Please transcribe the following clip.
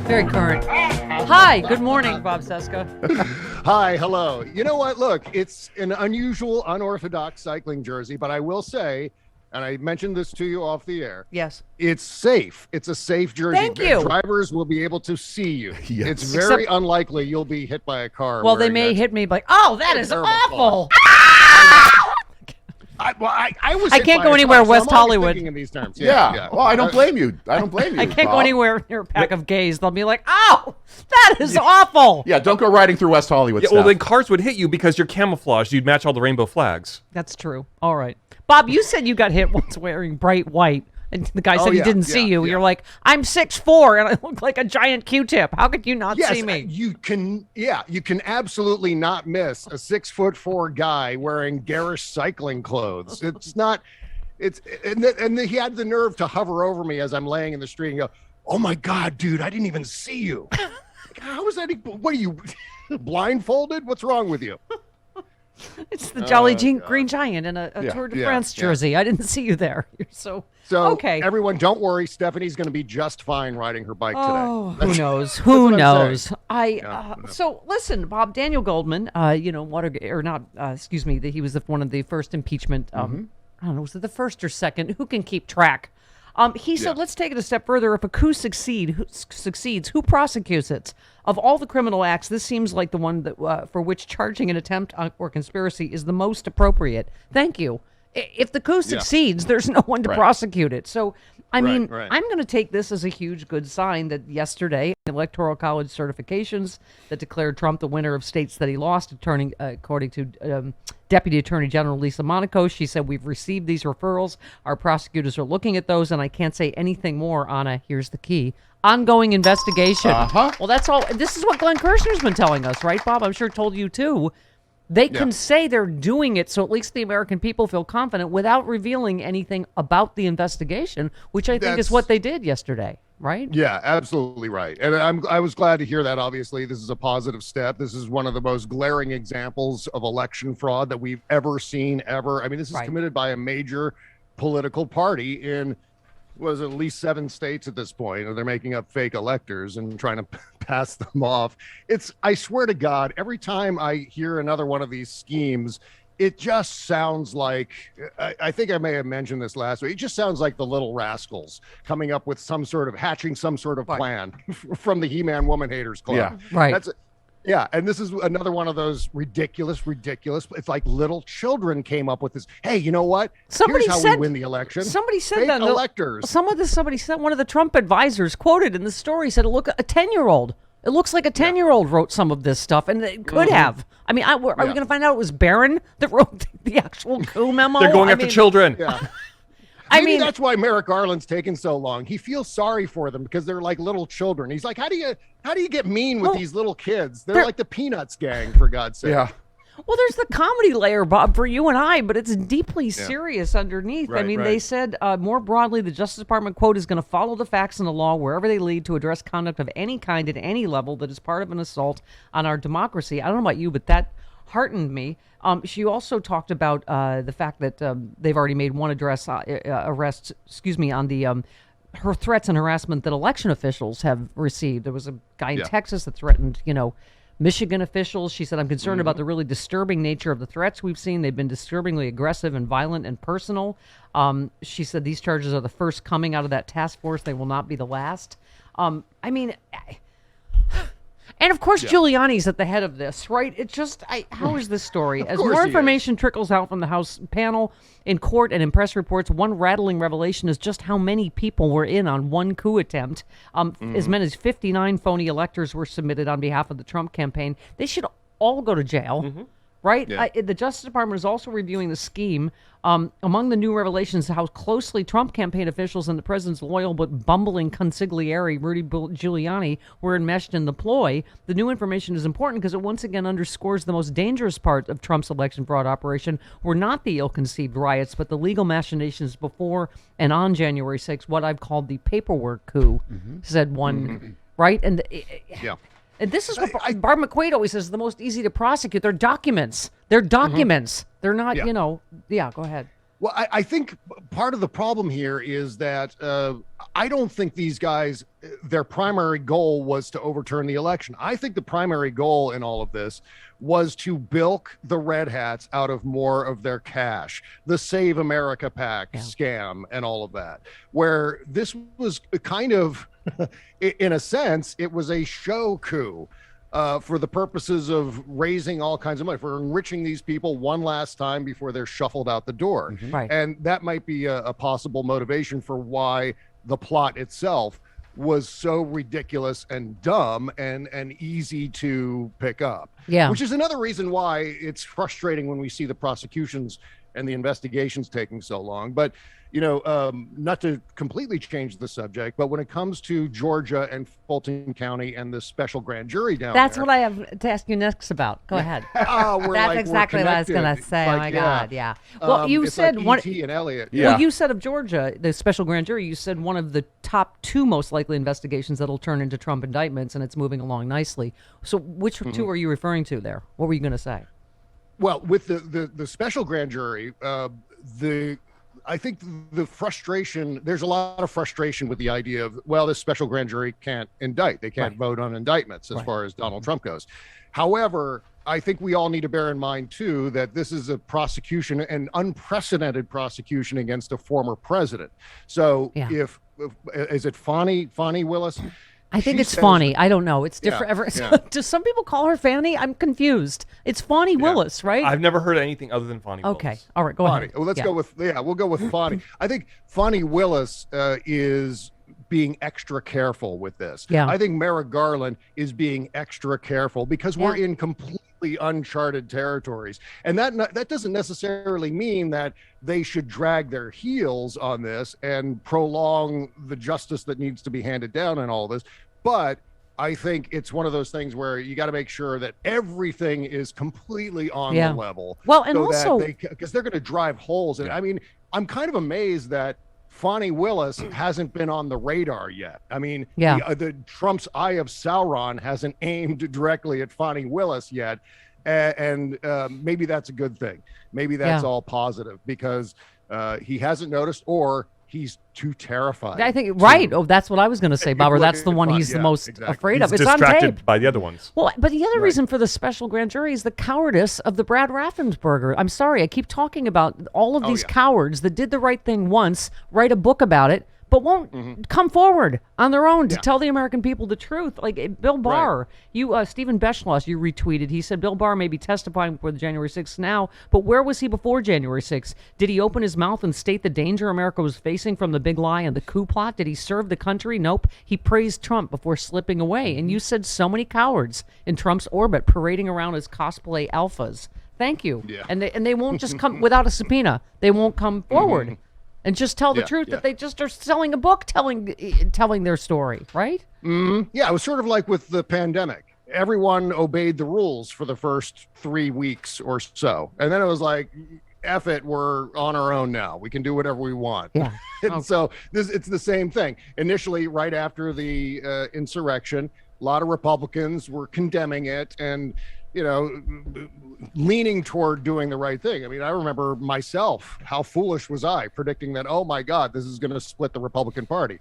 Very current. Hi, good morning, Bob Cesca. Hi, hello. You know what? Look, it's an unusual, unorthodox cycling jersey, but I will say, and I mentioned this to you off the air. Yes. It's safe. It's a safe jersey. Thank you. Drivers will be able to see you. Yes. It's very unlikely you'll be hit by a car. Well, they may hit me like, oh, that is awful. I was. I can't go anywhere West Hollywood. Thinking in these terms. Yeah. Well, I don't blame you. I can't go anywhere near a pack of gays. They'll be like, oh, that is awful. Yeah, don't go riding through West Hollywood. Yeah, well, then cars would hit you because you're camouflaged. You'd match all the rainbow flags. That's true. All right. Bob, you said you got hit once wearing bright white. And the guy said he didn't see you. You're like, I'm 6'4" and I look like a giant Q-tip. How could you not see me? You can absolutely not miss a 6'4" guy wearing garish cycling clothes. It's not. And he had the nerve to hover over me as I'm laying in the street and go, "Oh my God, dude, I didn't even see you. How is that? What are you blindfolded? What's wrong with you?" It's the Jolly Green Giant in a Tour de France jersey. I didn't see you there. You're so okay. Everyone, don't worry. Stephanie's going to be just fine riding her bike today. Who knows? Who knows? So listen, Bob, Daniel Goldman, he was one of the first impeachment. I don't know, was it the first or second? Who can keep track? He said, let's take it a step further. If a coup succeeds, who prosecutes it? Of all the criminal acts, this seems like the one that for which charging an attempt or conspiracy is the most appropriate. Thank you. If the coup succeeds, there's no one to prosecute it. So, I'm going to take this as a huge good sign that yesterday, the Electoral College certifications that declared Trump the winner of states that he lost, according to Deputy Attorney General Lisa Monaco, she said, we've received these referrals. Our prosecutors are looking at those, and I can't say anything more on here's the key, ongoing investigation. Well, that's all. This is what Glenn Kirshner's been telling us, right, Bob? I'm sure told you, too. They can say they're doing it so at least the American people feel confident without revealing anything about the investigation, which I think is what they did yesterday, right? Yeah, absolutely right. And I was glad to hear that. Obviously, this is a positive step. This is one of the most glaring examples of election fraud that we've ever seen, ever. I mean, this is committed by a major political party in at least 7 states at this point, and they're making up fake electors and trying to pass them off. I swear to God, every time I hear another one of these schemes, it just sounds like, I think I may have mentioned this last week, it just sounds like the Little Rascals coming up with hatching some sort of plan from the He-Man Woman Haters Club. Yeah, right. And this is another one of those ridiculous. It's like little children came up with this. Hey, you know what? Here's how we win the election. Somebody said fake that electors. Somebody said, one of the Trump advisors quoted in the story said, "Look, a 10-year-old. It looks like a 10-year-old wrote some of this stuff, and it could have. I mean, are we going to find out it was Barron that wrote the actual coup memo? They're going after children. Yeah." Maybe that's why Merrick Garland's taken so long. He feels sorry for them because they're like little children. He's like, how do you get mean with these little kids? They're like the Peanuts gang, for God's sake. Yeah. Well, there's the comedy layer, Bob, for you and I, but it's deeply serious underneath. They said more broadly, the Justice Department, quote, is going to follow the facts and the law wherever they lead to address conduct of any kind at any level that is part of an assault on our democracy. I don't know about you, but that heartened me. She also talked about the fact that they've already made one arrest, on the her threats and harassment that election officials have received. There was a guy in Texas that threatened, Michigan officials. She said, I'm concerned about the really disturbing nature of the threats we've seen. They've been disturbingly aggressive and violent and personal. She said these charges are the first coming out of that task force. They will not be the last. And of course, Giuliani's at the head of this, right? It's just, how is this story? As more information trickles out from the House panel in court and in press reports, one rattling revelation is just how many people were in on one coup attempt. As many as 59 phony electors were submitted on behalf of the Trump campaign. They should all go to jail. Right? Yeah. The Justice Department is also reviewing the scheme. Among the new revelations, how closely Trump campaign officials and the president's loyal but bumbling consigliere, Rudy Giuliani, were enmeshed in the ploy. The new information is important because it once again underscores the most dangerous part of Trump's election fraud operation were not the ill-conceived riots, but the legal machinations before and on January 6th, what I've called the paperwork coup, said one, right? And and this is what Barb McQuaid always says, the most easy to prosecute. They're documents. They're not, go ahead. Well, I think part of the problem here is that I don't think these guys, their primary goal was to overturn the election. I think the primary goal in all of this was to bilk the red hats out of more of their cash, the Save America PAC scam and all of that, where this was kind of, in a sense, it was a show coup. For the purposes of raising all kinds of money, for enriching these people one last time before they're shuffled out the door. Right. And that might be a possible motivation for why the plot itself was so ridiculous and dumb and easy to pick up. Yeah. Which is another reason why it's frustrating when we see the prosecutions and the investigations taking so long. But not to completely change the subject, but when it comes to Georgia and Fulton County and the special grand jury down That's there, what I have to ask you next about. Go ahead. That's exactly what I was going to say. Like, oh my God, yeah. Well, you said like one. E.T. and Elliot. Yeah. Well, you said of Georgia, the special grand jury. You said one of the top 2 most likely investigations that'll turn into Trump indictments, and it's moving along nicely. So, which 2 are you referring to there? What were you going to say? Well, with the special grand jury, I think the frustration, there's a lot of frustration with the idea of, well, this special grand jury can't indict. They can't vote on indictments as far as Donald Trump goes. However, I think we all need to bear in mind, too, that this is a prosecution, an unprecedented prosecution against a former president. So if is it Fani Willis? I think it's Fani. I don't know. It's different. Yeah. Do some people call her Fanny? I'm confused. It's Fani Willis, right? I've never heard anything other than Fani Willis. Okay. All right. Go ahead. Well, let's go with we'll go with Fani. I think Fani Willis is being extra careful with this. Yeah. I think Merrick Garland is being extra careful because we're in completely uncharted territories. And that doesn't necessarily mean that they should drag their heels on this and prolong the justice that needs to be handed down and all this. But I think it's one of those things where you got to make sure that everything is completely on the level. Well, and also because they're going to drive holes. And I mean, I'm kind of amazed that Fani Willis hasn't been on the radar yet. I mean, the Trump's eye of Sauron hasn't aimed directly at Fani Willis yet. And maybe that's a good thing. Maybe that's all positive because he hasn't noticed, or he's too terrified. I think that's what I was going to say, Bobber. That's the one he's the most afraid of. He's it's distracted on tape by the other ones. Well, but the other reason for the special grand jury is the cowardice of the Brad Raffensperger. I'm sorry, I keep talking about all of these cowards that did the right thing once, write a book about it, but won't come forward on their own to tell the American people the truth. Like Bill Barr, Stephen Beschloss, you retweeted. He said Bill Barr may be testifying before the January 6th now, but where was he before January 6th? Did he open his mouth and state the danger America was facing from the big lie and the coup plot? Did he serve the country? Nope. He praised Trump before slipping away. And you said so many cowards in Trump's orbit parading around as cosplay alphas. Thank you. Yeah. And they won't just come without a subpoena. They won't come forward. And just tell the truth that they just are selling a book telling their story, right? Yeah, it was sort of like with the pandemic. Everyone obeyed the rules for the first 3 weeks or so. And then it was like, F it, we're on our own now. We can do whatever we want. Yeah. And so it's the same thing. Initially, right after the insurrection, a lot of Republicans were condemning it and, leaning toward doing the right thing. I mean, I remember myself, how foolish was I predicting that, oh my God, this is going to split the Republican Party.